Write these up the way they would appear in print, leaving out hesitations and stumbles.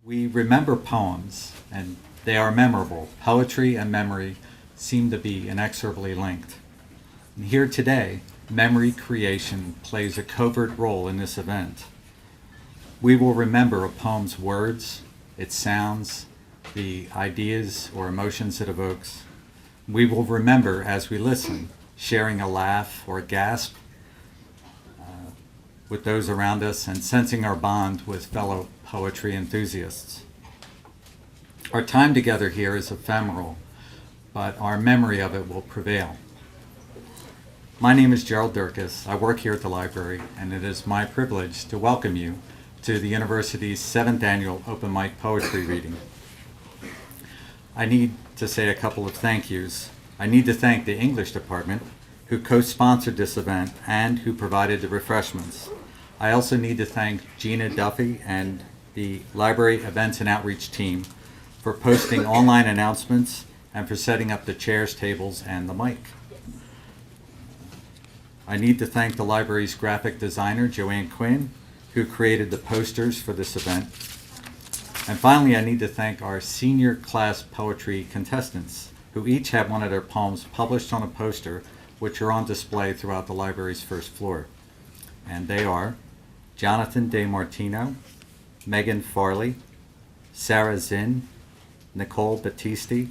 We remember poems, and they are memorable. Poetry and memory seem to be inexorably linked. And here today, memory creation plays a covert role in this event. We will remember a poem's words, its sounds, the ideas or emotions it evokes. We will remember as we listen, sharing a laugh or a gasp with those around us and sensing our bond with fellow poetry enthusiasts. Our time together here is ephemeral, but our memory of it will prevail. My name is Gerald Durkis. I work here at the library, and it is my privilege to welcome you to the university's 7th annual open mic poetry reading. I need to say a couple of thank yous. I need to thank the English department, who co-sponsored this event and who provided the refreshments. I also need to thank Gina Duffy and the library events and outreach team for posting online announcements and for setting up the chairs, tables, and the mic. I need to thank the library's graphic designer, Joanne Quinn, who created the posters for this event. And finally, I need to thank our senior class poetry contestants, who each have one of their poems published on a poster, which are on display throughout the library's first floor. And they are Jonathan DeMartino, Megan Farley, Sarah Zinn, Nicole Battisti,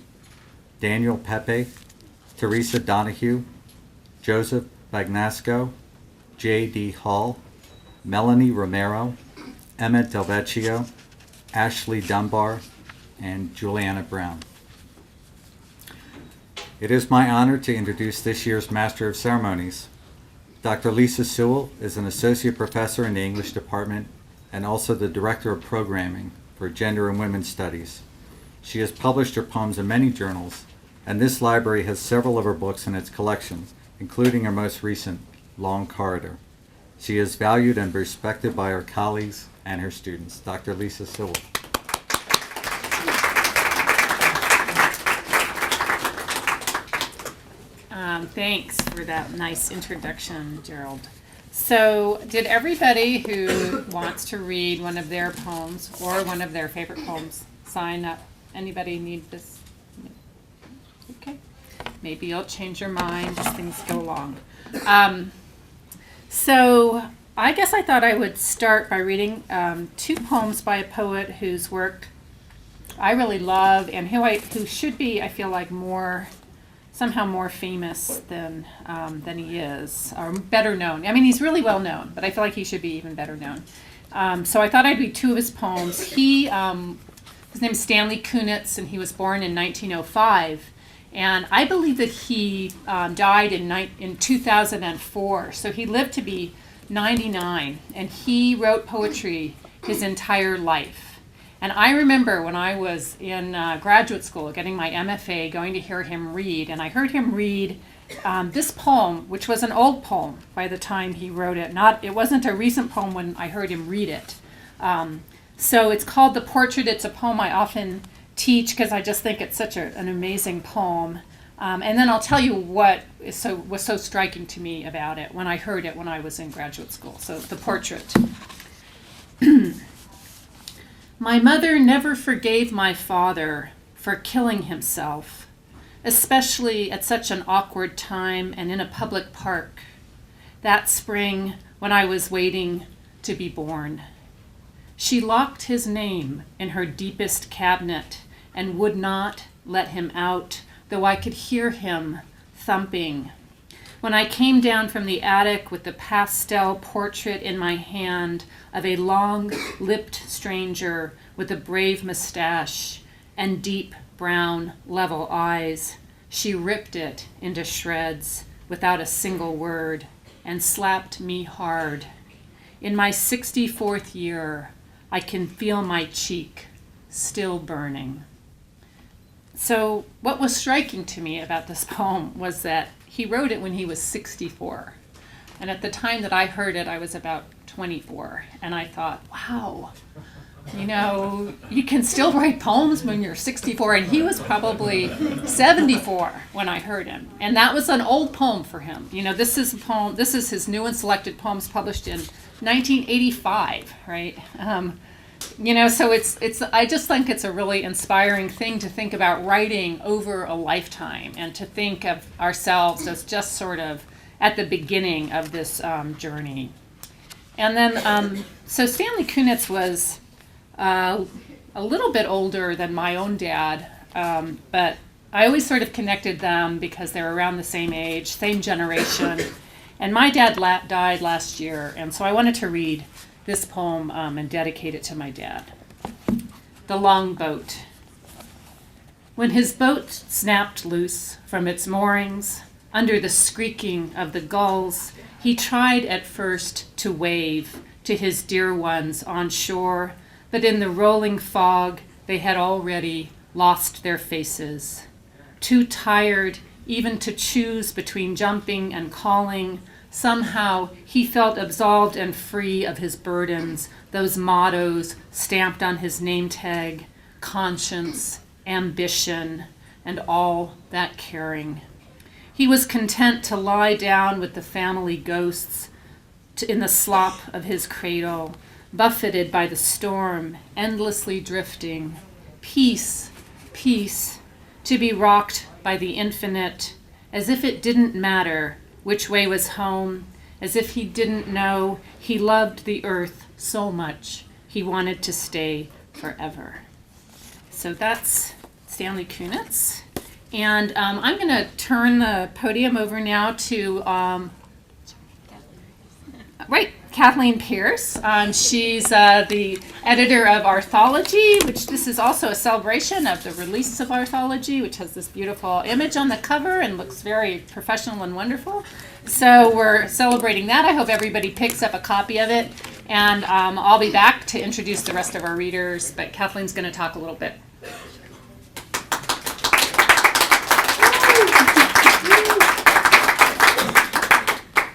Daniel Pepe, Teresa Donahue, Joseph Bagnasco, J.D. Hall, Melanie Romero, Emma Del Vecchio, Ashley Dunbar, and Juliana Brown. It is my honor to introduce this year's Master of Ceremonies. Dr. Lisa Sewell is an associate professor in the English department and also the director of programming for Gender and Women's Studies. She has published her poems in many journals, and this library has several of her books in its collection, including her most recent, Long Corridor. She is valued and respected by her colleagues and her students. Dr. Lisa Sewell. Thanks for that nice introduction, Gerald. So, did everybody who wants to read one of their poems or one of their favorite poems sign up? Anybody need this? Okay. Maybe you'll change your mind as things go along. So, I guess I thought I would start by reading two poems by a poet whose work I really love and who should be, I feel like, somehow more famous than he is, or better known. I mean, he's really well known, but I feel like he should be even better known. So I thought I'd read two of his poems. His name is Stanley Kunitz, and he was born in 1905. And I believe that he died in 2004. So he lived to be 99, and he wrote poetry his entire life. And I remember when I was in graduate school getting my MFA, going to hear him read, and I heard him read this poem, which was an old poem by the time he wrote it. It wasn't a recent poem when I heard him read it. So it's called The Portrait. It's a poem I often teach because I just think it's such an amazing poem. And then I'll tell you what was so striking to me about it when I heard it when I was in graduate school. So The Portrait. My mother never forgave my father for killing himself, especially at such an awkward time and in a public park, that spring when I was waiting to be born. She locked his name in her deepest cabinet and would not let him out, though I could hear him thumping. When I came down from the attic with the pastel portrait in my hand of a long-lipped stranger with a brave mustache and deep brown level eyes, she ripped it into shreds without a single word and slapped me hard. In my 64th year, I can feel my cheek still burning. So what was striking to me about this poem was that he wrote it when he was 64. And at the time that I heard it, I was about 24. And I thought, wow, you can still write poems when you're 64. And he was probably 74 when I heard him. And that was an old poem for him. This is his new and selected poems published in 1985, right? So it's I just think it's a really inspiring thing to think about writing over a lifetime, and to think of ourselves as just sort of at the beginning of this journey. And then, so Stanley Kunitz was a little bit older than my own dad, but I always sort of connected them because they were around the same age, same generation. And my dad died last year, and so I wanted to read this poem and dedicate it to my dad. The Long Boat. When his boat snapped loose from its moorings, under the squeaking of the gulls, he tried at first to wave to his dear ones on shore, but in the rolling fog they had already lost their faces. Too tired even to choose between jumping and calling, somehow he felt absolved and free of his burdens, those mottos stamped on his name tag: conscience, ambition, and all that caring. He was content to lie down with the family ghosts in the slop of his cradle, buffeted by the storm, endlessly drifting. Peace, peace, to be rocked by the infinite, as if it didn't matter which way was home, as if he didn't know he loved the earth so much he wanted to stay forever. So that's Stanley Kunitz. And I'm going to turn the podium over now to Kathleen Pierce. She's the editor of Arthology, which this is also a celebration of the release of Arthology, which has this beautiful image on the cover and looks very professional and wonderful. So we're celebrating that. I hope everybody picks up a copy of it. And I'll be back to introduce the rest of our readers, but Kathleen's going to talk a little bit.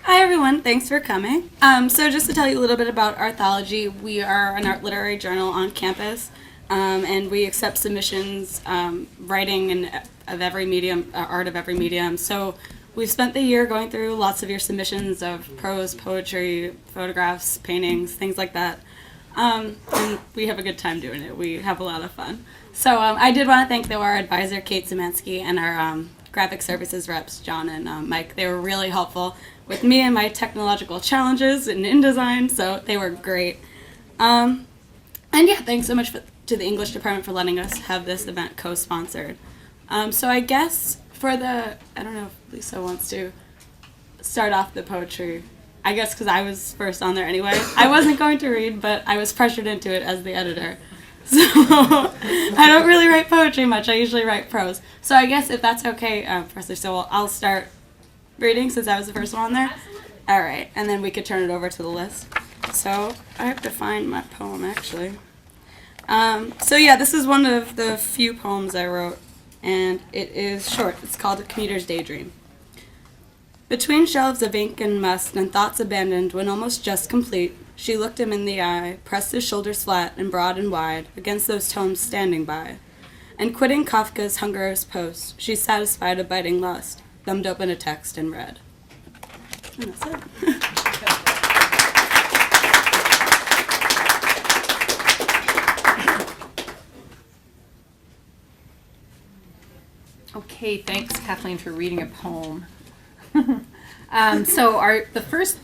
Hi everyone, thanks for coming. So just to tell you a little bit about Arthology, we are an art literary journal on campus, and we accept submissions, writing of every medium, art of every medium. So we've spent the year going through lots of your submissions of prose, poetry, photographs, paintings, things like that. And we have a good time doing it. We have a lot of fun. So I did want to thank though our advisor, Kate Zemansky, and our graphic services reps, John and Mike. They were really helpful with me and my technological challenges in InDesign, so they were great. And yeah, thanks so much to the English department for letting us have this event co-sponsored. So I guess for the, I don't know if Lisa wants to start off the poetry. I guess because I was first on there anyway. I wasn't going to read, but I was pressured into it as the editor. So I don't really write poetry much. I usually write prose. So I guess if that's okay, Professor Sewell, I'll start reading since I was the first one on there. All right, and then we could turn it over to the list. So I have to find my poem actually. So yeah, this is one of the few poems I wrote, and it is short. It's called A Commuter's Daydream. Between shelves of ink and must and thoughts abandoned when almost just complete, she looked him in the eye, pressed his shoulders flat and broad and wide against those tomes standing by. And quitting Kafka's Hunger's Post, she satisfied a biting lust, thumbed open a text and read. And that's it. Okay, thanks Kathleen for reading a poem. So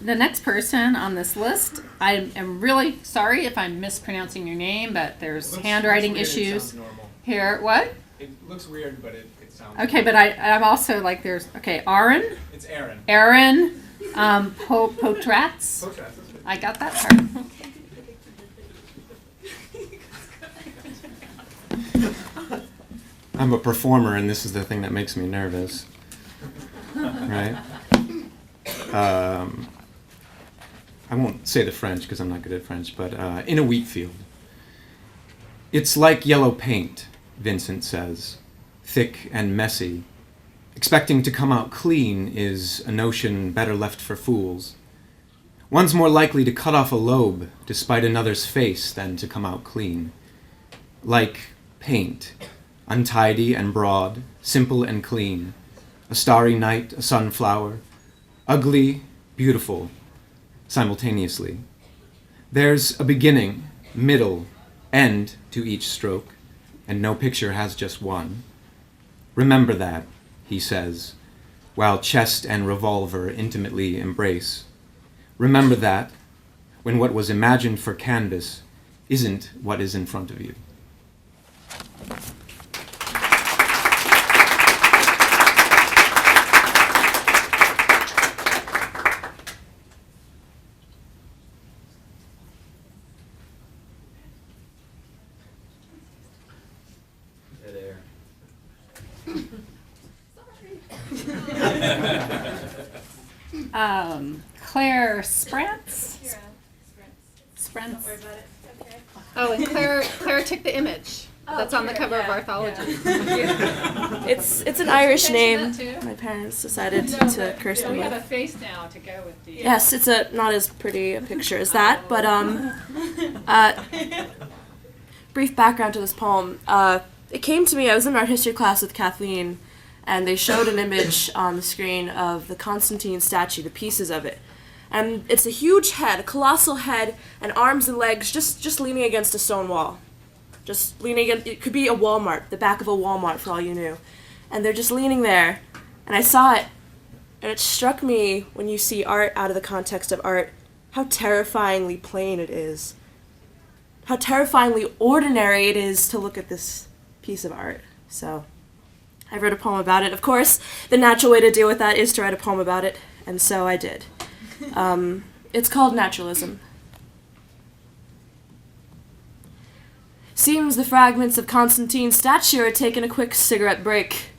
the next person on this list, I am really sorry if I'm mispronouncing your name, but there's handwriting issues here. What? It looks weird, but it sounds okay, but I'm also like Aaron. It's Aaron. Aaron Potratz. I got that part. I'm a performer, and this is the thing that makes me nervous. Right? I won't say the French because I'm not good at French, but in a wheat field. It's like yellow paint, Vincent says, thick and messy. Expecting to come out clean is a notion better left for fools. One's more likely to cut off a lobe despite another's face than to come out clean. Like paint, untidy and broad, simple and clean. A starry night, a sunflower, ugly, beautiful, simultaneously. There's a beginning, middle, end to each stroke, and no picture has just one. Remember that, he says, while chest and revolver intimately embrace. Remember that, when what was imagined for canvas isn't what is in front of you. Claire Sprantz. Sprantz. Oh, and Claire took the image. That's on the cover of Arthology. It's an Irish Did you name. mention that too? My parents decided to curse me We have a with. face now to go with the. Yes, it's not as pretty a picture as that, but brief background to this poem. It came to me. I was in art history class with Kathleen, and they showed an image on the screen of the Constantine statue, the pieces of it. And it's a huge head, a colossal head, and arms and legs just leaning against a stone wall. Just leaning against, it could be a Walmart, the back of a Walmart for all you knew. And they're just leaning there. And I saw it, and it struck me when you see art out of the context of art, how terrifyingly plain it is. How terrifyingly ordinary it is to look at this piece of art. So I wrote a poem about it. Of course, the natural way to deal with that is to write a poem about it, and so I did. It's called Naturalism. Seems the fragments of Constantine's statue are taking a quick cigarette break.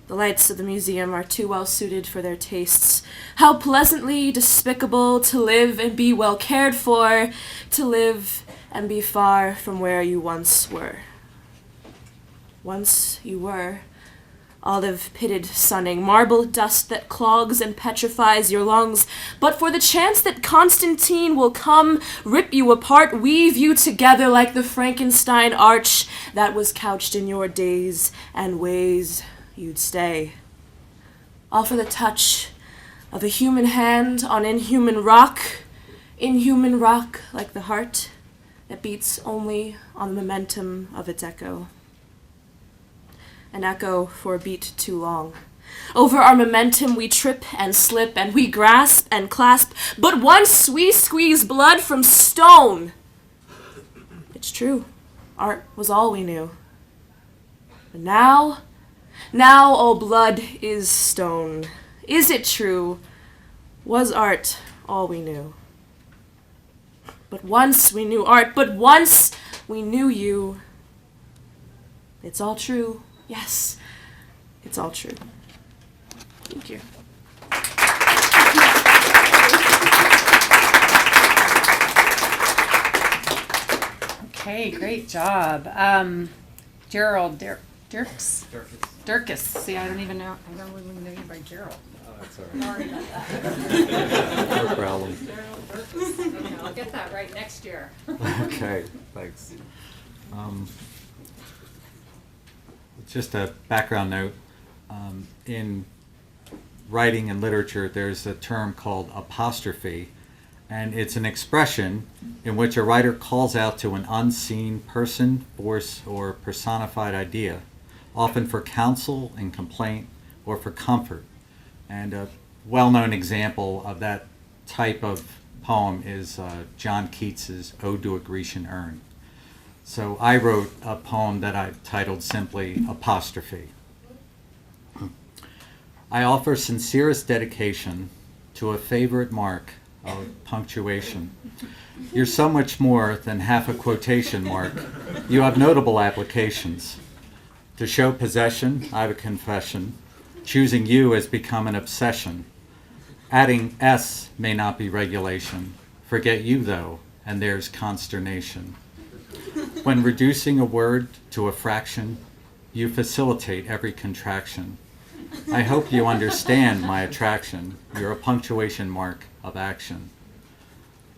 The lights of the museum are too well suited for their tastes. How pleasantly despicable to live and be well cared for, to live and be far from where you once were. Once you were. Olive-pitted sunning, marble dust that clogs and petrifies your lungs. But for the chance that Constantine will come, rip you apart, weave you together like the Frankenstein arch that was couched in your days and ways, you'd stay. All for the touch of a human hand on inhuman rock like the heart that beats only on the momentum of its echo. An echo for a beat too long. Over our momentum we trip and slip, and we grasp and clasp, but once we squeeze blood from stone. It's true, art was all we knew. But now all blood is stone. Is it true? Was art all we knew? But once we knew art, but once we knew you. It's all true. Yes, it's all true. Thank you. Okay, great job. Gerald Dirks. See, I don't even know. I don't even know you by Gerald. Oh, that's all Sorry about that. No problem. Gerald Dirks. Okay, I'll get that right next year. Okay, thanks. Just a background note. In writing and literature, there's a term called apostrophe, and it's an expression in which a writer calls out to an unseen person, force, or personified idea, often for counsel and complaint or for comfort. And a well-known example of that type of poem is John Keats's Ode to a Grecian Urn. So I wrote a poem that I titled simply Apostrophe. I offer sincerest dedication to a favorite mark of punctuation. You're so much more than half a quotation mark. You have notable applications. To show possession, I have a confession. Choosing you has become an obsession. Adding S may not be regulation. Forget you, though, and there's consternation. When reducing a word to a fraction, you facilitate every contraction. I hope you understand my attraction. You're a punctuation mark of action.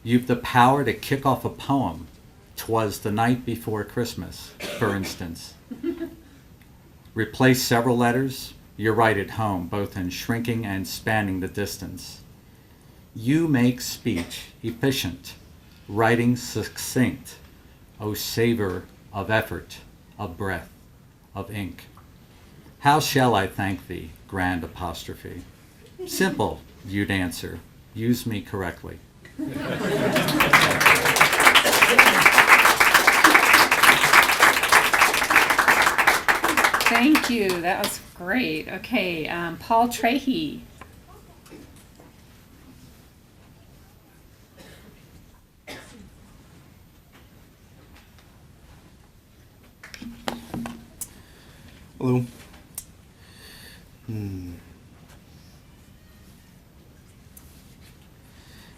You've the power to kick off a poem. 'Twas the night before Christmas, for instance. Replace several letters. You're right at home, both in shrinking and spanning the distance. You make speech efficient, writing succinct. O savor of effort, of breath, of ink. How shall I thank thee, grand apostrophe? Simple, you'd answer, use me correctly. Thank you. That was great. Okay, Paul Trahey. Hello. You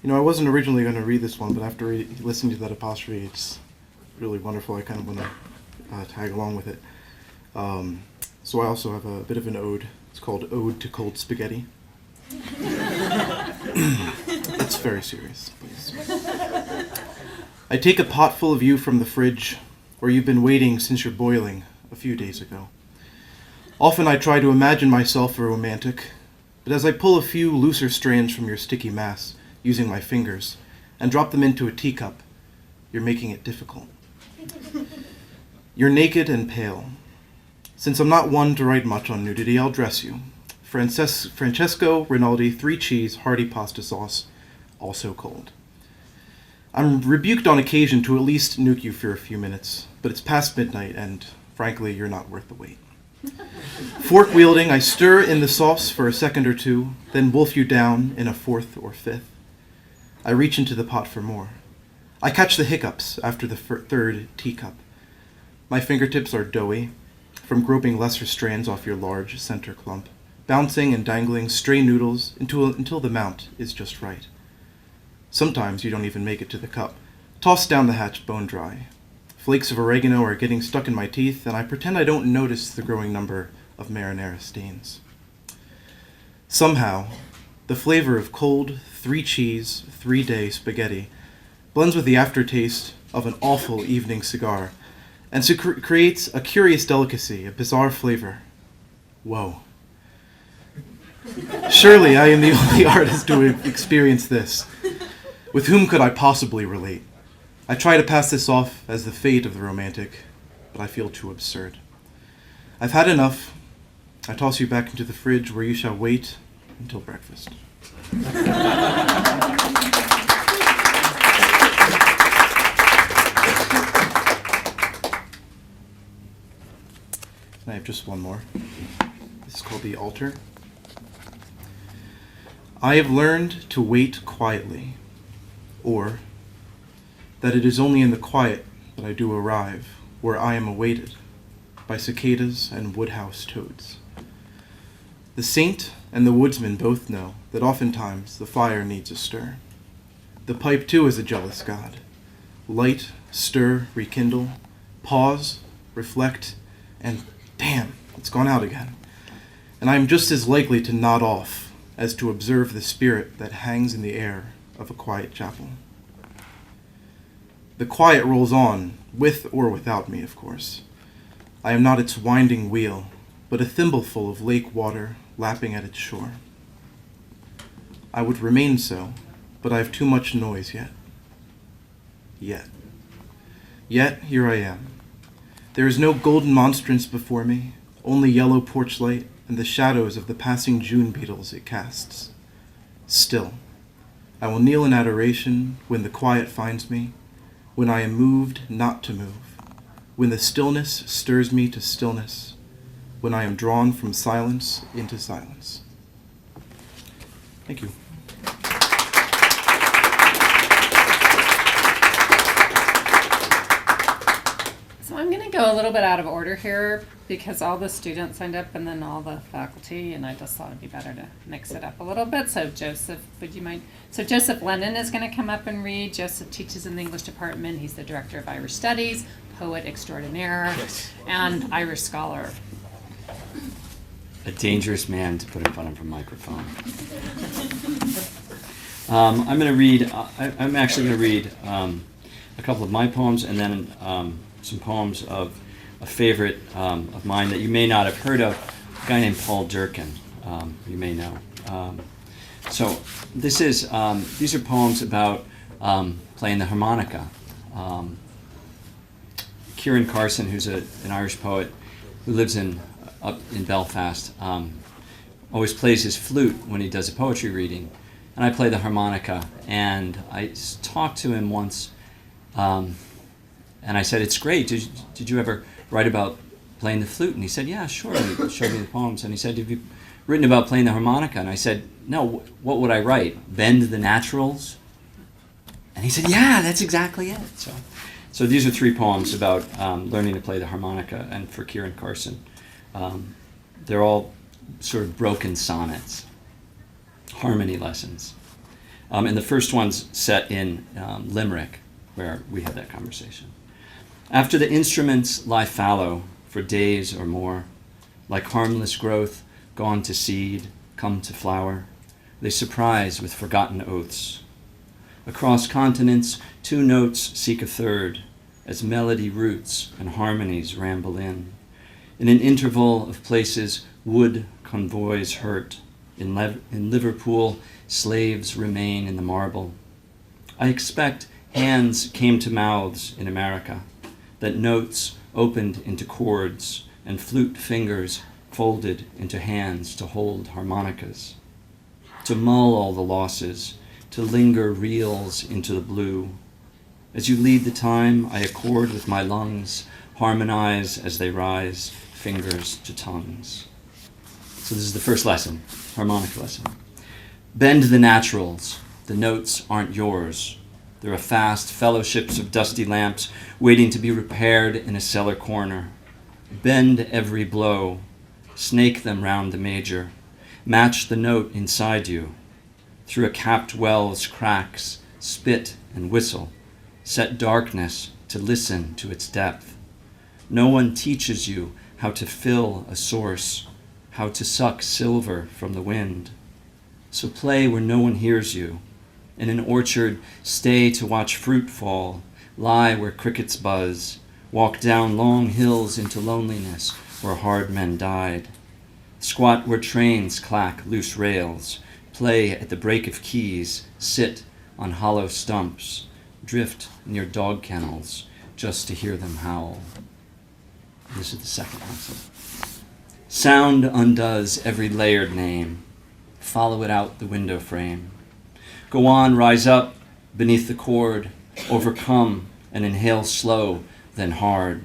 know, I wasn't originally going to read this one, but after listening to that apostrophe, it's really wonderful. I kind of want to tag along with it. So I also have a bit of an ode. It's called Ode to Cold Spaghetti. It's very serious, please. I take a pot full of you from the fridge, where you've been waiting since your boiling a few days ago. Often I try to imagine myself a romantic, but as I pull a few looser strands from your sticky mass, using my fingers, and drop them into a teacup, you're making it difficult. You're naked and pale. Since I'm not one to write much on nudity, I'll dress you. Francesco Rinaldi 3-cheese hearty pasta sauce, also cold. I'm rebuked on occasion to at least nuke you for a few minutes, but it's past midnight and, frankly, you're not worth the wait. Fork wielding, I stir in the sauce for a second or two, then wolf you down in a fourth or fifth. I reach into the pot for more. I catch the hiccups after the third teacup. My fingertips are doughy from groping lesser strands off your large center clump, bouncing and dangling stray noodles until the mount is just right. Sometimes you don't even make it to the cup. Tossed down the hatch bone dry. Flakes of oregano are getting stuck in my teeth, and I pretend I don't notice the growing number of marinara stains. Somehow, the flavor of cold, 3-cheese, 3-day spaghetti blends with the aftertaste of an awful evening cigar, and so creates a curious delicacy, a bizarre flavor. Whoa. Surely I am the only artist to experience this. With whom could I possibly relate? I try to pass this off as the fate of the romantic, but I feel too absurd. I've had enough. I toss you back into the fridge where you shall wait until breakfast. And I have just one more. This is called The Altar. I have learned to wait quietly, or that it is only in the quiet that I do arrive, where I am awaited by cicadas and woodhouse toads. The saint and the woodsman both know that oftentimes the fire needs a stir. The pipe too is a jealous god. Light, stir, rekindle, pause, reflect, and damn, it's gone out again. And I am just as likely to nod off as to observe the spirit that hangs in the air of a quiet chapel. The quiet rolls on, with or without me, of course. I am not its winding wheel, but a thimbleful of lake water lapping at its shore. I would remain so, but I have too much noise yet. Yet here I am. There is no golden monstrance before me, only yellow porch light and the shadows of the passing June beetles it casts. Still, I will kneel in adoration when the quiet finds me, when I am moved not to move, when the stillness stirs me to stillness, when I am drawn from silence into silence. Thank you. So I'm going to go a little bit out of order here because all the students signed up and then all the faculty, and I just thought it'd be better to mix it up a little bit. So Joseph, would you mind? So Joseph Lennon is going to come up and read. Joseph teaches in the English department. He's the director of Irish Studies, poet extraordinaire, Yes. and Irish scholar. A dangerous man to put in front of a microphone. I'm going to read. I'm actually going to read a couple of my poems and then some poems of a favorite of mine that you may not have heard of, a guy named Paul Durkin. You may know. So these are poems about playing the harmonica. Kieran Carson, who's an Irish poet who lives up in Belfast, always plays his flute when he does a poetry reading, and I play the harmonica. And I talked to him once, and I said, "It's great. Did you ever write about playing the flute?" And he said, "Yeah, sure." And he showed me the poems, and he said, "Have you written about playing the harmonica?" And I said, "No. What would I write? Bend the naturals?" And he said, "Yeah, that's exactly it." So these are 3 poems about learning to play the harmonica, and for Kieran Carson. They're all sort of broken sonnets, harmony lessons. And the first one's set in Limerick, where we had that conversation. After the instruments lie fallow for days or more, like harmless growth gone to seed, come to flower, they surprise with forgotten oaths. Across continents, 2 notes seek a third, as melody roots and harmonies ramble in. In an interval of places, wood convoys hurt. In Liverpool, slaves remain in the marble. I expect hands came to mouths in America, that notes opened into chords, and flute fingers folded into hands to hold harmonicas. To mull all the losses, to linger reels into the blue. As you lead the time, I accord with my lungs, harmonize as they rise, fingers to tongues. So this is the first lesson, harmonic lesson. Bend the naturals. The notes aren't yours. There are fast fellowships of dusty lamps waiting to be repaired in a cellar corner. Bend every blow. Snake them round the major. Match the note inside you. Through a capped well's cracks, spit and whistle. Set darkness to listen to its depth. No one teaches you how to fill a source, how to suck silver from the wind. So play where no one hears you. In an orchard, stay to watch fruit fall, lie where crickets buzz, walk down long hills into loneliness where hard men died. Squat where trains clack loose rails, play at the break of keys, sit on hollow stumps, drift near dog kennels just to hear them howl. This is the second lesson. Sound undoes every layered name. Follow it out the window frame. Go on, rise up beneath the chord, overcome and inhale slow, then hard.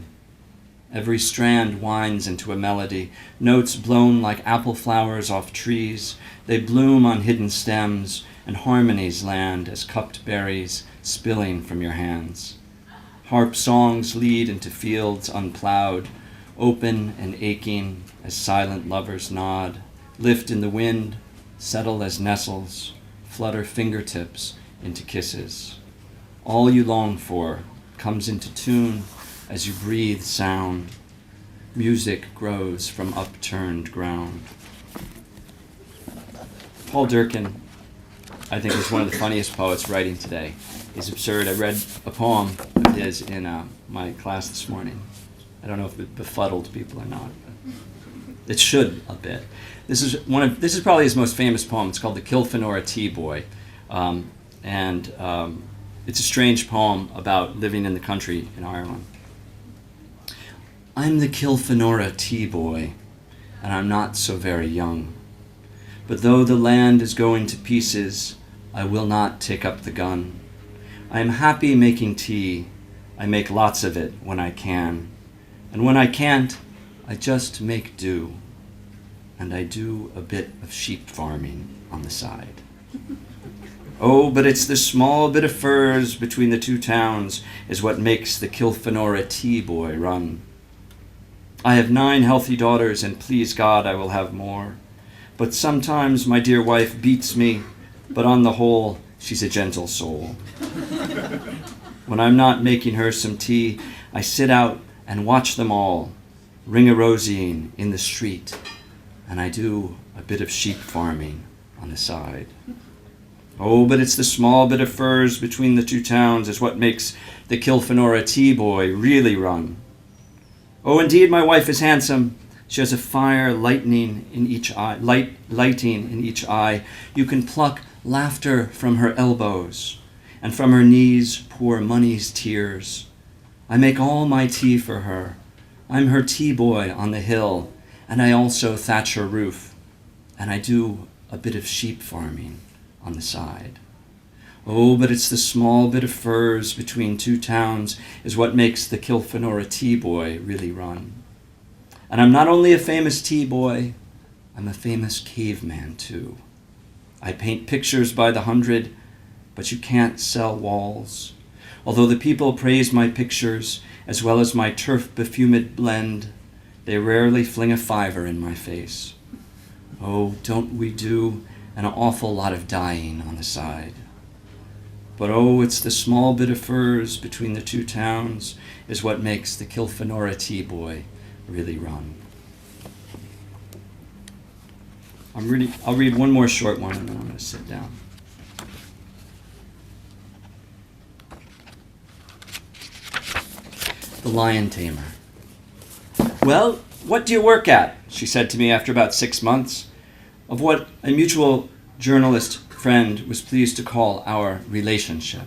Every strand winds into a melody, notes blown like apple flowers off trees. They bloom on hidden stems, and harmonies land as cupped berries spilling from your hands. Harp songs lead into fields unplowed, open and aching as silent lovers nod, lift in the wind, settle as nestles, flutter fingertips into kisses. All you long for comes into tune as you breathe sound. Music grows from upturned ground. Paul Durkin, I think, is one of the funniest poets writing today. He's absurd. I read a poem of his in my class this morning. I don't know if it befuddled people or not. But it should a bit. This is probably his most famous poem. It's called The Kilfenora Tea Boy. It's a strange poem about living in the country in Ireland. I'm the Kilfenora tea boy, and I'm not so very young. But though the land is going to pieces, I will not take up the gun. I am happy making tea. I make lots of it when I can. And when I can't, I just make do. And I do a bit of sheep farming on the side. Oh, but it's the small bit of furze between the 2 towns is what makes the Kilfenora tea boy run. I have 9 healthy daughters, and please God I will have more. But sometimes my dear wife beats me, but on the whole, she's a gentle soul. When I'm not making her some tea, I sit out and watch them all, ring-a-rosying in the street, and I do a bit of sheep farming on the side. Oh, but it's the small bit of furze between the 2 towns is what makes the Kilfenora tea boy really run. Oh, indeed, my wife is handsome. She has a fire lighting in each eye. You can pluck laughter from her elbows, and from her knees pour money's tears. I make all my tea for her. I'm her tea boy on the hill, and I also thatch her roof, and I do a bit of sheep farming on the side. Oh, but it's the small bit of furze between two towns is what makes the Kilfenora tea boy really run. And I'm not only a famous tea boy, I'm a famous caveman too. I paint pictures by the 100, but you can't sell walls. Although the people praise my pictures, as well as my turf-befumed blend, they rarely fling a fiver in my face. Oh, don't we do an awful lot of dying on the side. But oh, it's the small bit of furze between the two towns is what makes the Kilfenora tea boy really run. I'll read one more short one and then I'm going to sit down. The Lion Tamer. Well, what do you work at? She said to me after about 6 months of what a mutual journalist friend was pleased to call our relationship.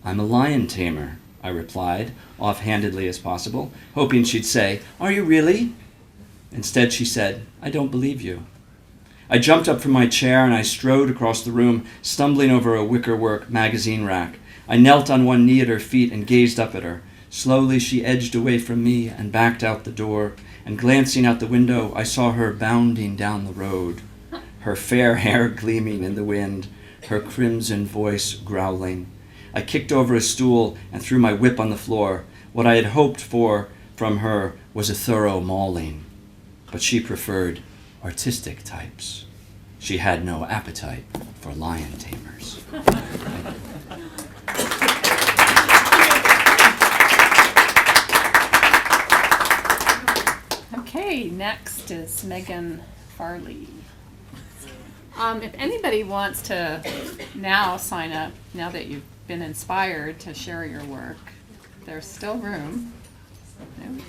I'm a lion tamer, I replied, offhandedly as possible, hoping she'd say, "Are you really?" Instead, she said, "I don't believe you." I jumped up from my chair and I strode across the room, stumbling over a wickerwork magazine rack. I knelt on one knee at her feet and gazed up at her. Slowly she edged away from me and backed out the door, and glancing out the window, I saw her bounding down the road, her fair hair gleaming in the wind, her crimson voice growling. I kicked over a stool and threw my whip on the floor. What I had hoped for from her was a thorough mauling, but she preferred artistic types. She had no appetite for lion tamers. Okay, next is Megan Farley. If anybody wants to now sign up, now that you've been inspired to share your work, there's still room. No?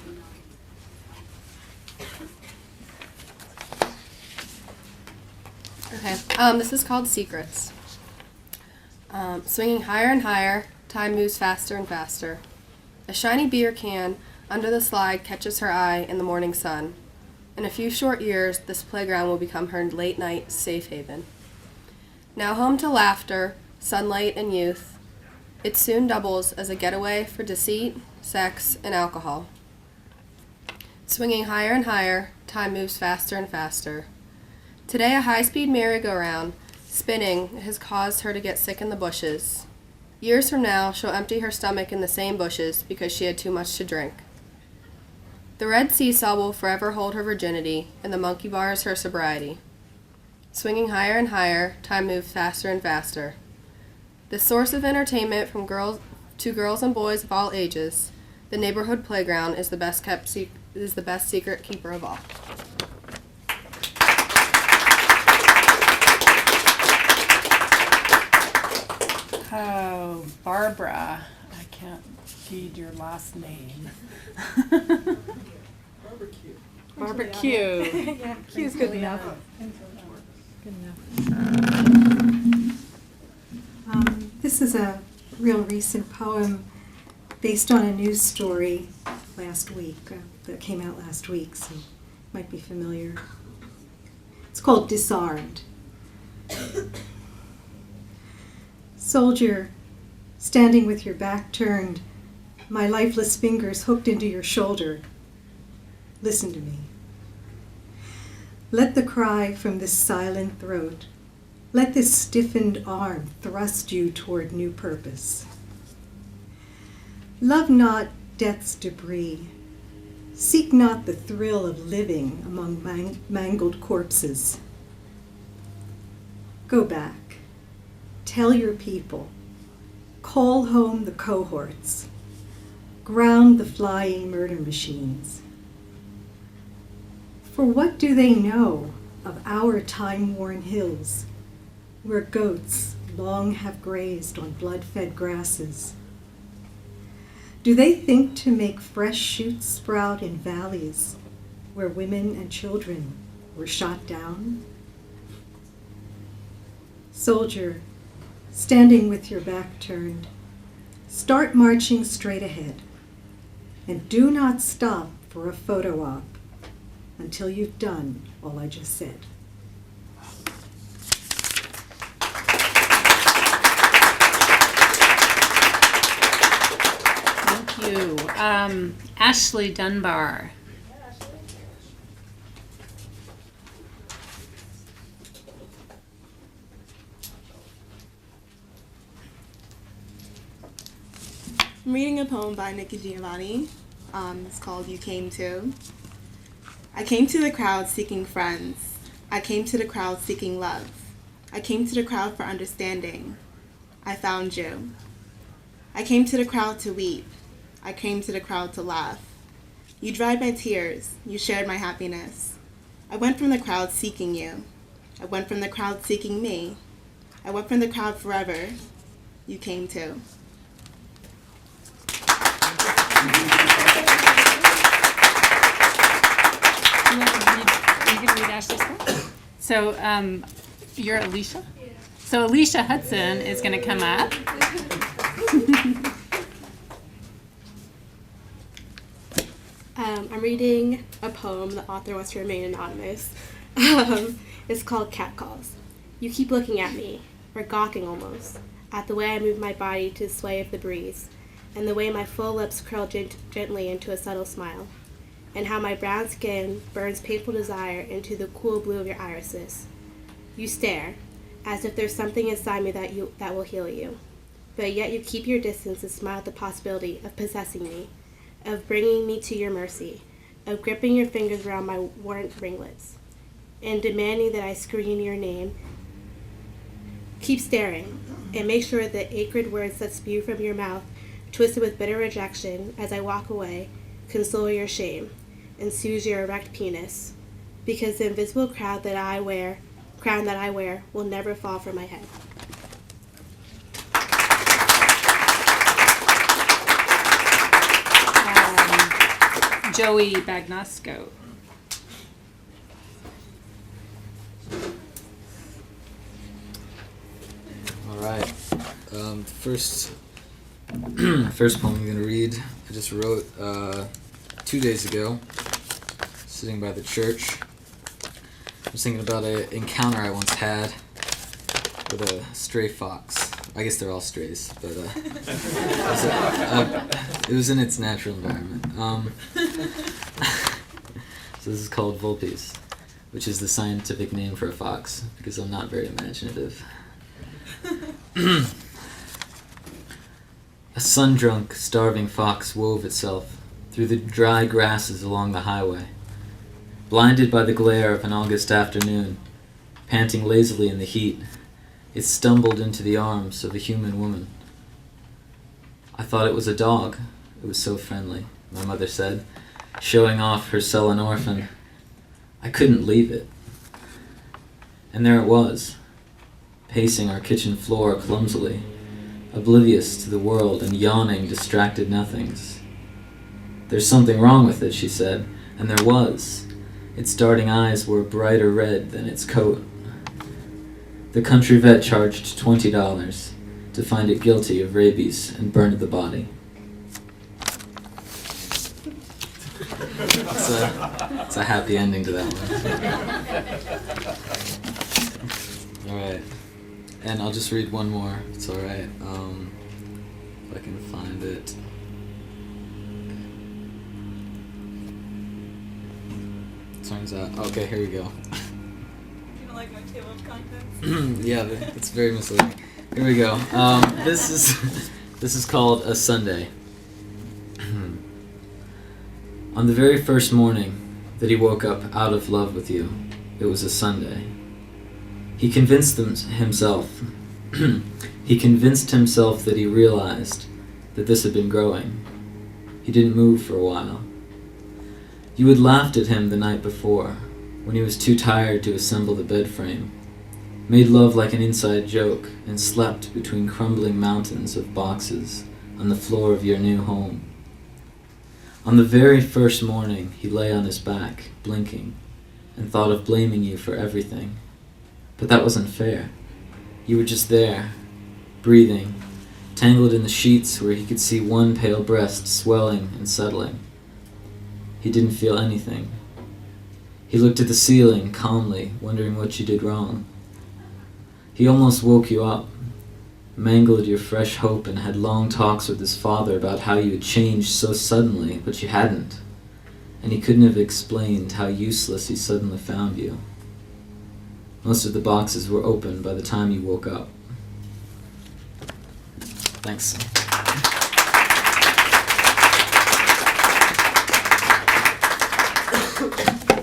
Okay, this is called Secrets. Swinging higher and higher, time moves faster and faster. A shiny beer can under the slide catches her eye in the morning sun. In a few short years, this playground will become her late-night safe haven. Now home to laughter, sunlight, and youth, it soon doubles as a getaway for deceit, sex, and alcohol. Swinging higher and higher, time moves faster and faster. Today, a high-speed merry-go-round, spinning, has caused her to get sick in the bushes. Years from now, she'll empty her stomach in the same bushes because she had too much to drink. The red seesaw will forever hold her virginity, and the monkey bars her sobriety. Swinging higher and higher, time moves faster and faster. The source of entertainment from girls and boys of all ages, the neighborhood playground is the best secret keeper of all. Oh, Barbara. I can't read your last name. Barbara Q. Yeah, Q's good enough. Good enough. This is a real recent poem based on a news story last week, that came out last week, so you might be familiar. It's called Disarmed. Soldier, standing with your back turned, my lifeless fingers hooked into your shoulder. Listen to me. Let the cry from this silent throat, let this stiffened arm thrust you toward new purpose. Love not death's debris. Seek not the thrill of living among mangled corpses. Go back. Tell your people. Call home the cohorts. Ground the flying murder machines. For what do they know of our time-worn hills, where goats long have grazed on blood-fed grasses? Do they think to make fresh shoots sprout in valleys where women and children were shot down? Soldier, standing with your back turned, Start marching straight ahead. And do not stop for a photo op until you've done all I just said. Thank you. Ashley Dunbar. I'm reading a poem by Nikki Giovanni. It's called You Came To. I came to the crowd seeking friends. I came to the crowd seeking love. I came to the crowd for understanding. I found you. I came to the crowd to weep. I came to the crowd to laugh. You dried my tears. You shared my happiness. I went from the crowd seeking you. I went from the crowd seeking me. I went from the crowd forever. You came to. You can read Ashley's poem. So, you're Alicia? Yeah. So Alicia Hudson is going to come up. I'm reading a poem. The author wants to remain anonymous. It's called Cat Calls. You keep looking at me, or gawking almost, at the way I move my body to the sway of the breeze, and the way my full lips curl gently into a subtle smile, and how my brown skin burns painful desire into the cool blue of your irises. You stare, as if there's something inside me that will heal you, but yet you keep your distance and smile at the possibility of possessing me, of bringing me to your mercy, of gripping your fingers around my worn ringlets, and demanding that I scream your name. Keep staring, and make sure the acrid words that spew from your mouth, twisted with bitter rejection, as I walk away, console your shame, and soothe your erect penis, because the invisible crown that I wear will never fall from my head. Joey Bagnosco. All right. First poem I'm going to read, I just wrote 2 days ago, sitting by the church. I was thinking about an encounter I once had with a stray fox. I guess they're all strays, but it was in its natural environment. So this is called Vulpes, which is the scientific name for a fox, because I'm not very imaginative. A sun-drunk, starving fox wove itself through the dry grasses along the highway. Blinded by the glare of an August afternoon, panting lazily in the heat, it stumbled into the arms of a human woman. I thought it was a dog. It was so friendly, my mother said, showing off her sullen orphan. I couldn't leave it. And there it was, pacing our kitchen floor clumsily, oblivious to the world and yawning distracted nothings. There's something wrong with it, she said, and there was. Its darting eyes were brighter red than its coat. The country vet charged $20 to find it guilty of rabies and burned the body. It's a happy ending to that one. Alright. And I'll just read one more, if it's alright. If I can find it. Song's out. Okay, here we go. You don't like my table of contents? Yeah, it's very misleading. Here we go. This is called A Sunday. On the very first morning that he woke up out of love with you, it was a Sunday. He convinced himself that he realized that this had been growing. He didn't move for a while. You had laughed at him the night before, when he was too tired to assemble the bed frame, made love like an inside joke, and slept between crumbling mountains of boxes on the floor of your new home. On the very first morning, he lay on his back, blinking, and thought of blaming you for everything. But that wasn't fair. You were just there, breathing, tangled in the sheets where he could see one pale breast swelling and settling. He didn't feel anything. He looked at the ceiling calmly, wondering what you did wrong. He almost woke you up, mangled your fresh hope, and had long talks with his father about how you had changed so suddenly, but you hadn't. And he couldn't have explained how useless he suddenly found you. Most of the boxes were open by the time you woke up. Thanks.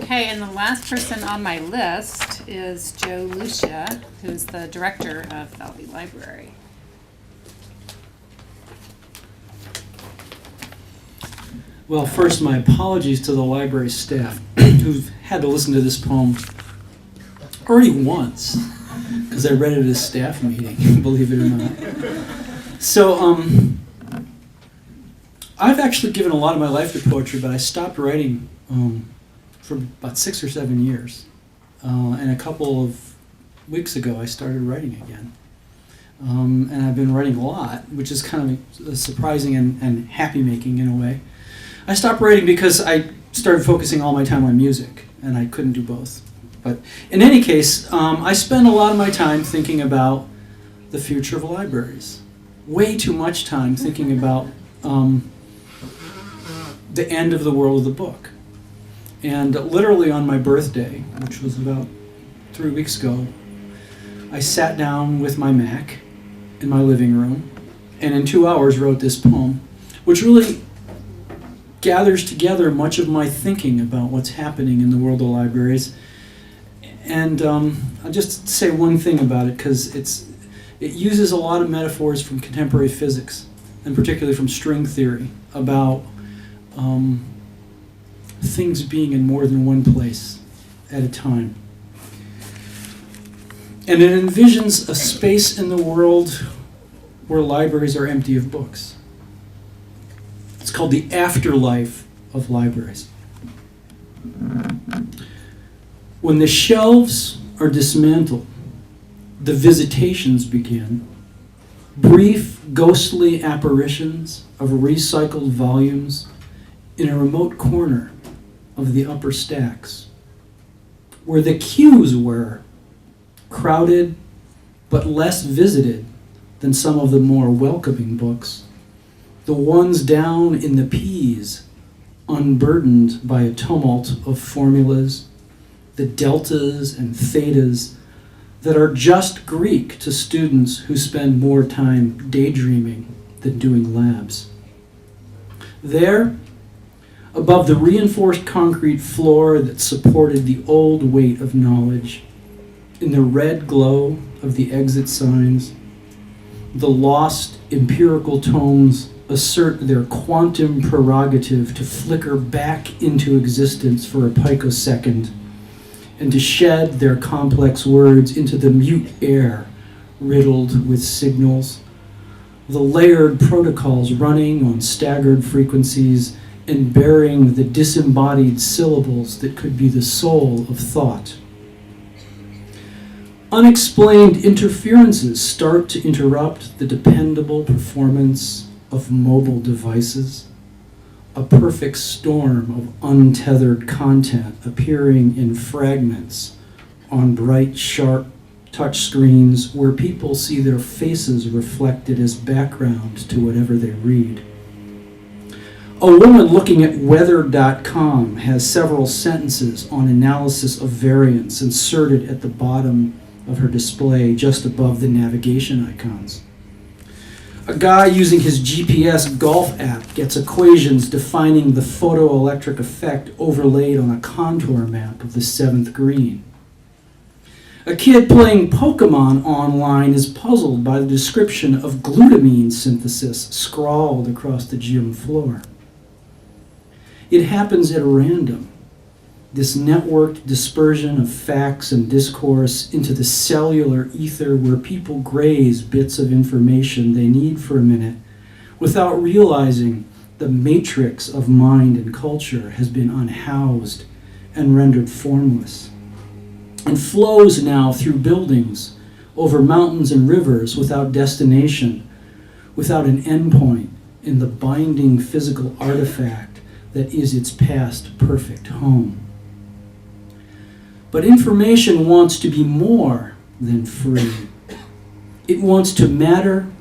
Okay, and the last person on my list is Joe Lucia, who's the director of Falvey Library. Well, first, my apologies to the library staff who've had to listen to this poem already once, because I read it at a staff meeting, believe it or not. So, I've actually given a lot of my life to poetry, but I stopped writing for about 6 or 7 years. And a couple of weeks ago, I started writing again. And I've been writing a lot, which is kind of surprising and happy-making in a way. I stopped writing because I started focusing all my time on music, and I couldn't do both. But in any case, I spend a lot of my time thinking about the future of libraries. Way too much time thinking about the end of the world of the book. And literally on my birthday, which was about 3 weeks ago, I sat down with my Mac in my living room, and in 2 hours wrote this poem, which really gathers together much of my thinking about what's happening in the world of libraries. And I'll just say one thing about it, because it uses a lot of metaphors from contemporary physics, and particularly from string theory, about things being in more than one place at a time. And it envisions a space in the world where libraries are empty of books. It's called the afterlife of libraries. When the shelves are dismantled, the visitations begin. Brief, ghostly apparitions of recycled volumes in a remote corner of the upper stacks, where the queues were, crowded but less visited than some of the more welcoming books. The ones down in the P's, unburdened by a tumult of formulas, the deltas and thetas that are just Greek to students who spend more time daydreaming than doing labs. There, above the reinforced concrete floor that supported the old weight of knowledge, in the red glow of the exit signs, the lost empirical tomes assert their quantum prerogative to flicker back into existence for a picosecond, and to shed their complex words into the mute air riddled with signals, the layered protocols running on staggered frequencies and bearing the disembodied syllables that could be the soul of thought. Unexplained interferences start to interrupt the dependable performance of mobile devices, a perfect storm of untethered content appearing in fragments on bright, sharp touchscreens where people see their faces reflected as background to whatever they read. A woman looking at weather.com has several sentences on analysis of variance inserted at the bottom of her display just above the navigation icons. A guy using his GPS golf app gets equations defining the photoelectric effect overlaid on a contour map of the 7th green. A kid playing Pokemon online is puzzled by the description of glutamine synthesis scrawled across the gym floor. It happens at random, this networked dispersion of facts and discourse into the cellular ether where people graze bits of information they need for a minute without realizing the matrix of mind and culture has been unhoused and rendered formless, and flows now through buildings, over mountains and rivers without destination, without an endpoint in the binding physical artifact that is its past perfect home. But information wants to be more than free. It wants to matter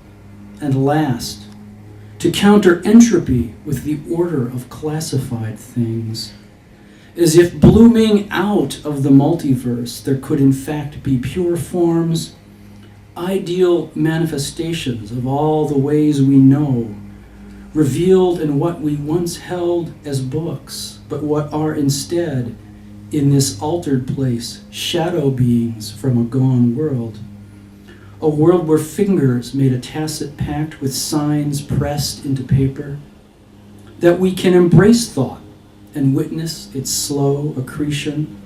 and last, to counter entropy with the order of classified things, as if blooming out of the multiverse there could in fact be pure forms, ideal manifestations of all the ways we know, revealed in what we once held as books, but what are instead, in this altered place, shadow beings from a gone world. A world where fingers made a tacit pact with signs pressed into paper, that we can embrace thought and witness its slow accretion,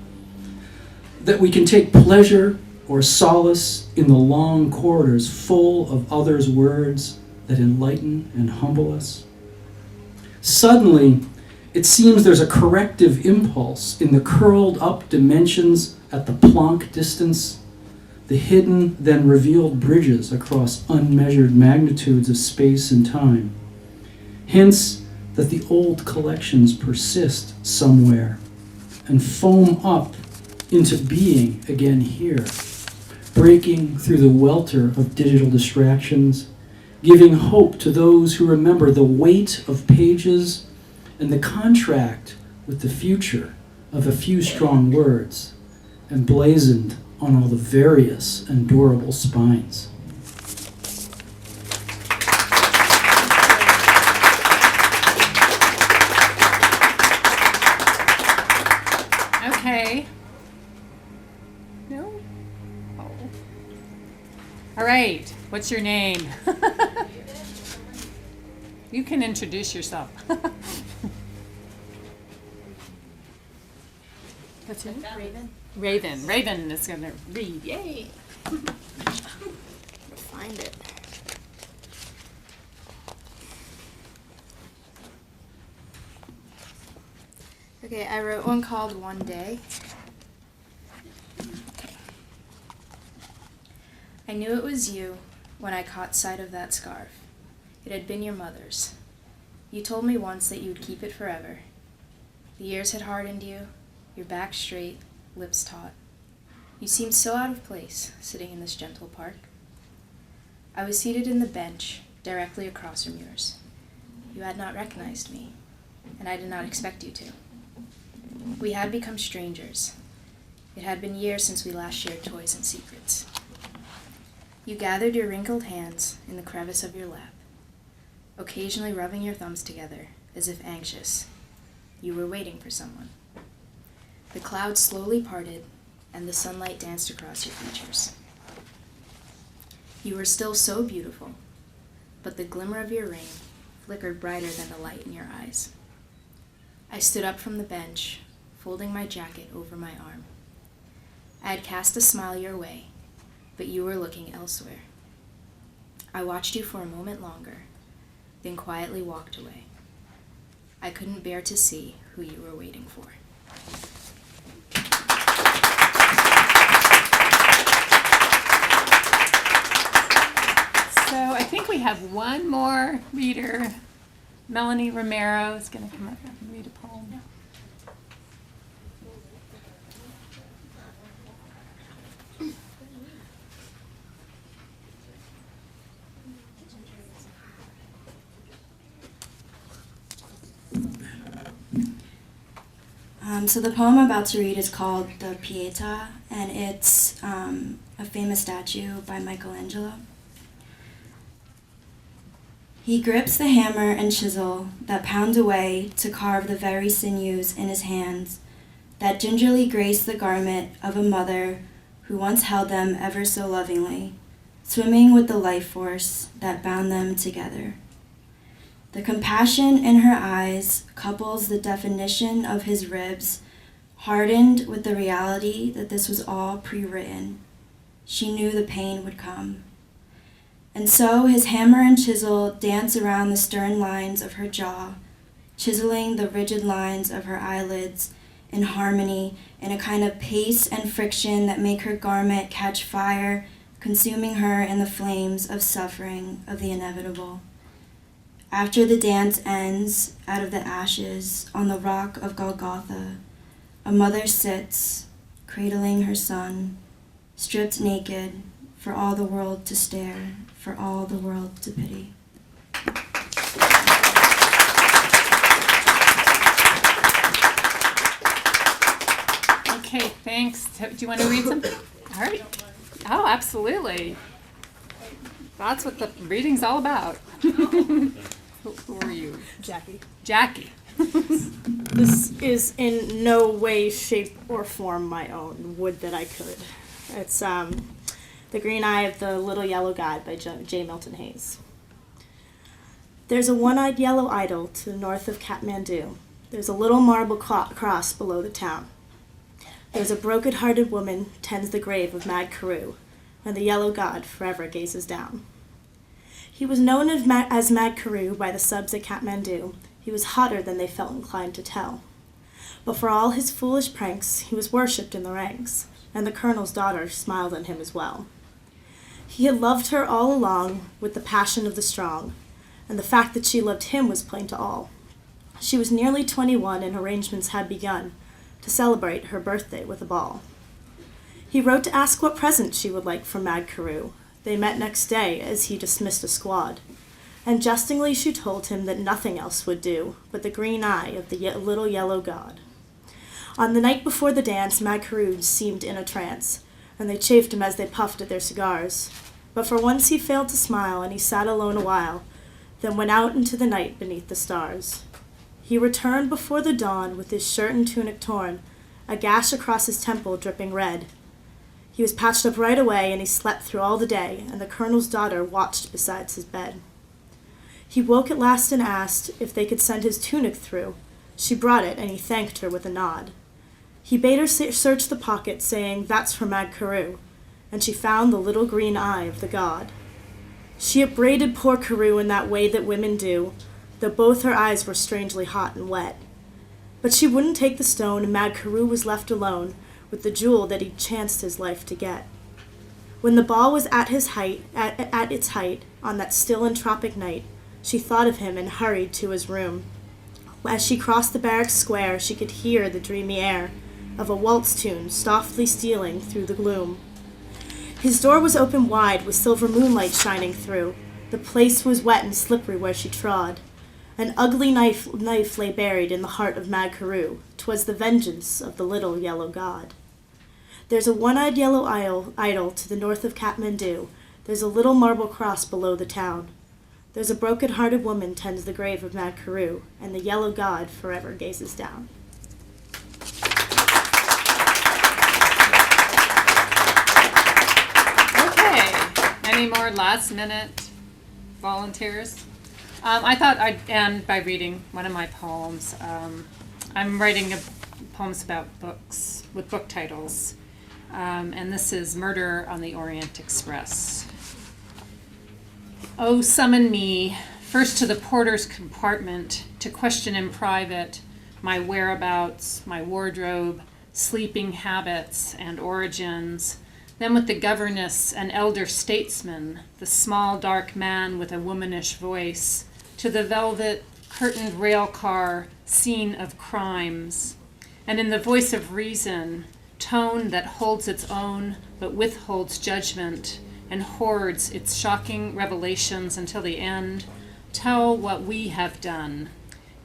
that we can take pleasure or solace in the long corridors full of others' words that enlighten and humble us. Suddenly, it seems there's a corrective impulse in the curled up dimensions at the Planck distance, the hidden then revealed bridges across unmeasured magnitudes of space and time. Hence, that the old collections persist somewhere and foam up into being again here, breaking through the welter of digital distractions, giving hope to those who remember the weight of pages and the contract with the future of a few strong words, emblazoned on all the various and durable spines. Okay. No? Oh. All right. What's your name? You can introduce yourself. What's your name? Raven. Raven. Raven is going to read. Yay. Find it. Okay, I wrote one called One Day. Okay. I knew it was you when I caught sight of that scarf. It had been your mother's. You told me once that you would keep it forever. The years had hardened you, your back straight, lips taut. You seemed so out of place, sitting in this gentle park. I was seated in the bench, directly across from yours. You had not recognized me, and I did not expect you to. We had become strangers. It had been years since we last shared toys and secrets. You gathered your wrinkled hands in the crevice of your lap, occasionally rubbing your thumbs together as if anxious. You were waiting for someone. The clouds slowly parted, and the sunlight danced across your features. You were still so beautiful, but the glimmer of your ring flickered brighter than the light in your eyes. I stood up from the bench, folding my jacket over my arm. I had cast a smile your way, but you were looking elsewhere. I watched you for a moment longer, then quietly walked away. I couldn't bear to see who you were waiting for. So I think we have one more reader. Melanie Romero is going to come up and read a poem. So the poem I'm about to read is called The Pietà, and it's a famous statue by Michelangelo. He grips the hammer and chisel that pound away to carve the very sinews in his hands that gingerly grace the garment of a mother who once held them ever so lovingly, swimming with the life force that bound them together. The compassion in her eyes couples the definition of his ribs, hardened with the reality that this was all pre-written. She knew the pain would come. And so his hammer and chisel dance around the stern lines of her jaw, chiseling the rigid lines of her eyelids in harmony in a kind of pace and friction that make her garment catch fire, consuming her in the flames of suffering of the inevitable. After the dance ends, out of the ashes, on the rock of Golgotha, a mother sits, cradling her son, stripped naked, for all the world to stare, for all the world to pity. Okay, thanks. Do you want to read some? All right. Oh, absolutely. That's what the reading's all about. Who are you? Jackie. Jackie. This is in no way, shape, or form my own. Would that I could. It's The Green Eye of the Little Yellow God by J. Milton Hayes. There's a one-eyed yellow idol to the north of Kathmandu. There's a little marble cross below the town. There's a broken-hearted woman tends the grave of Mad Carew, and the yellow god forever gazes down. He was known as Mad Carew by the subs at Kathmandu. He was hotter than they felt inclined to tell. But for all his foolish pranks, he was worshipped in the ranks, and the colonel's daughter smiled on him as well. He had loved her all along with the passion of the strong, and the fact that she loved him was plain to all. She was nearly 21 and arrangements had begun to celebrate her birthday with a ball. He wrote to ask what present she would like from Mad Carew. They met next day as he dismissed a squad, and jestingly she told him that nothing else would do but the green eye of the little yellow god. On the night before the dance, Mad Carew seemed in a trance, and they chaffed him as they puffed at their cigars. But for once he failed to smile, and he sat alone a while, then went out into the night beneath the stars. He returned before the dawn with his shirt and tunic torn, a gash across his temple dripping red. He was patched up right away, and he slept through all the day, and the colonel's daughter watched beside his bed. He woke at last and asked if they could send his tunic through. She brought it, and he thanked her with a nod. He bade her search the pocket, saying, "That's for Mad Carew," and she found the little green eye of the god. She upbraided poor Carew in that way that women do, though both her eyes were strangely hot and wet. But she wouldn't take the stone, and Mad Carew was left alone with the jewel that he'd chanced his life to get. When the ball was at its height, on that still and tropic night, she thought of him and hurried to his room. As she crossed the barracks square, she could hear the dreamy air of a waltz tune softly stealing through the gloom. His door was open wide, with silver moonlight shining through. The place was wet and slippery where she trod. An ugly knife lay buried in the heart of Mad Carew. 'Twas the vengeance of the little yellow god. There's a one-eyed yellow idol to the north of Kathmandu. There's a little marble cross below the town. There's a broken-hearted woman tends the grave of Mad Carew, and the yellow god forever gazes down. Any more last-minute volunteers? I thought I'd end by reading one of my poems. I'm writing poems about books with book titles, and this is Murder on the Orient Express. Oh, summon me first to the porter's compartment to question in private my whereabouts, my wardrobe, sleeping habits, and origins. Then with the governess and elder statesman, the small dark man with a womanish voice, to the velvet curtained rail car, scene of crimes, and in the voice of reason, tone that holds its own but withholds judgment and hoards its shocking revelations until the end, tell what we have done.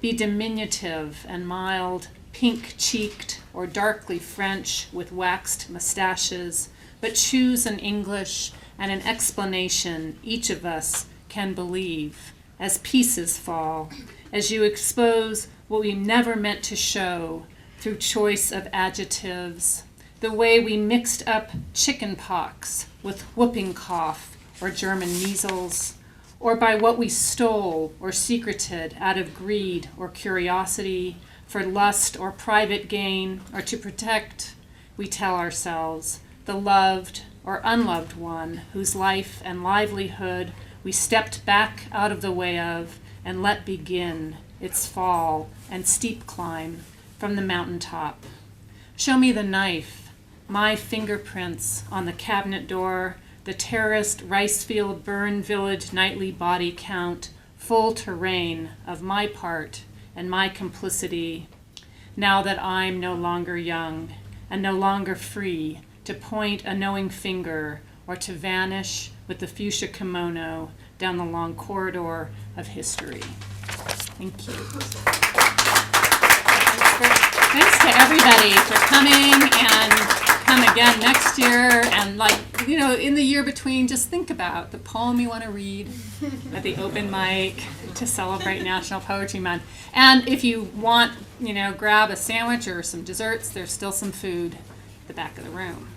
Be diminutive and mild, pink-cheeked or darkly French with waxed mustaches, but choose an English and an explanation each of us can believe as pieces fall, as you expose what we never meant to show through choice of adjectives, the way we mixed up chicken pox with whooping cough or German measles, or by what we stole or secreted out of greed or curiosity for lust or private gain or to protect, we tell ourselves, the loved or unloved one whose life and livelihood we stepped back out of the way of and let begin its fall and steep climb from the mountaintop. Show me the knife, my fingerprints on the cabinet door, the terraced rice field burn village nightly body count, full terrain of my part and my complicity, now that I'm no longer young and no longer free to point a knowing finger or to vanish with the fuchsia kimono down the long corridor of history. Thank you. Thanks to everybody for coming, and come again next year. And in the year between, just think about the poem you want to read at the open mic to celebrate National Poetry Month. And if you want, grab a sandwich or some desserts, there's still some food at the back of the room.